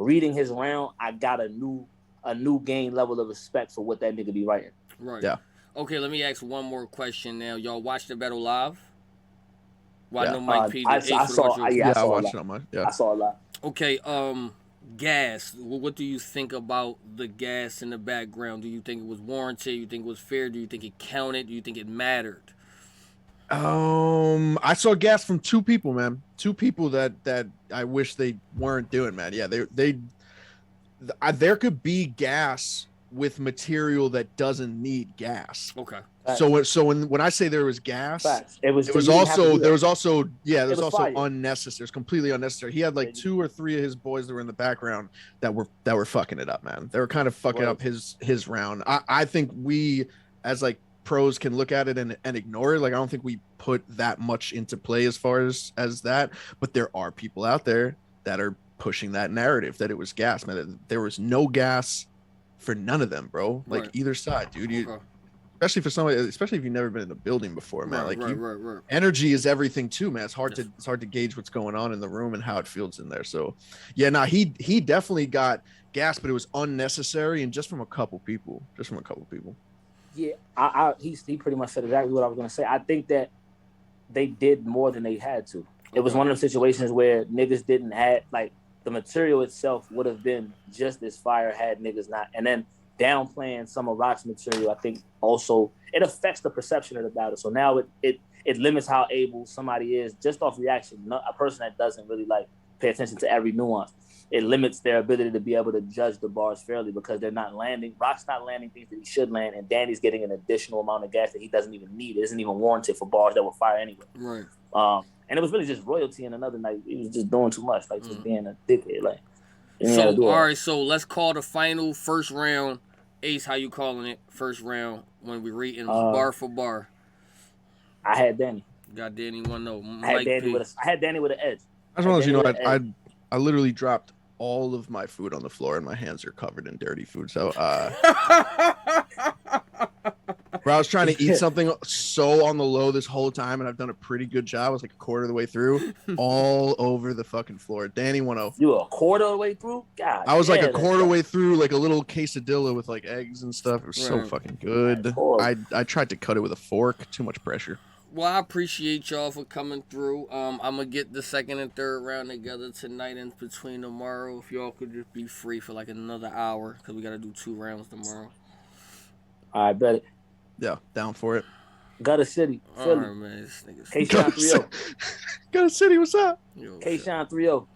reading his round, I got a new gain level of respect for what that nigga be writing. Right. Yeah. Okay, let me ask one more question now. Y'all watch the battle live? Well, I Yeah. know Mike P did. Ace, I what about saw, you? yeah, I Yeah, I saw a watched lot. it on my. Yeah. I saw a lot. Okay, gas. What do you think about the gas in the background? Do you think it was warranted? Do you think it was fair? Do you think it counted? Do you think it mattered? I saw gas from two people, man. Two people that I wish they weren't doing, man. Yeah, there could be gas with material that doesn't need gas. Okay. So when I say there was gas, Facts. It was. there was You didn't have to also do there that. was also yeah there It was was also fire. unnecessary. It was completely unnecessary. He had like Yeah. 2 or 3 of his boys that were in the background that were fucking it up, man. They were kind of fucking up his round. I think we as like pros can look at it and ignore it. Like I don't think we put that much into play as far as that, but there are people out there that are pushing that narrative that it was gas, man. There was no gas for none of them, bro. Like Right. either side, dude. Okay. Especially for somebody, especially if you've never been in a building before, man. Right. Like Right. energy is everything too, man. It's hard Yes. to gauge what's going on in the room and how it feels in there. So yeah, nah, he definitely got gas, but it was unnecessary and just from a couple people. Yeah, he pretty much said exactly what I was gonna say. I think that they did more than they had to. It was one of those situations where niggas didn't have like the material itself would have been just as fire had niggas not. And then downplaying some of Rock's material, I think also it affects the perception of the battle. So now it limits how able somebody is just off reaction. A person that doesn't really like pay attention to every nuance. It limits their ability to be able to judge the bars fairly because they're not landing. Rock's not landing things that he should land, and Danny's getting an additional amount of gas that he doesn't even need. It isn't even warranted for bars that were fire anyway. Right. And it was really just royalty. And another night, he was just doing too much, like just being a dickhead. Like, so all right, so let's call the final first round. Ace, how you calling it? First round when we rating bar for bar. I had Danny. Got Danny 1-0. I had Danny with an edge. As long as you know, I literally dropped all of my food on the floor and my hands are covered in dirty food. So, bro, I was trying to eat something so on the low this whole time, and I've done a pretty good job. I was like a quarter of the way through, all over the fucking floor. Danny 1-0. You were a quarter of the way through? God, I was like a quarter of the way through, like a little quesadilla with like eggs and stuff. It was so fucking good. I tried to cut it with a fork. Too much pressure. Well, I appreciate y'all for coming through. I'm gonna get the second and third round together tonight and between tomorrow. If y'all could just be free for like another hour, because we gotta do 2 rounds tomorrow. I bet it. Yeah, down for it. Gutter City, Philly. All right, man. K-Shine 3-0. Gutter City, what's up? K-Shine 3-0.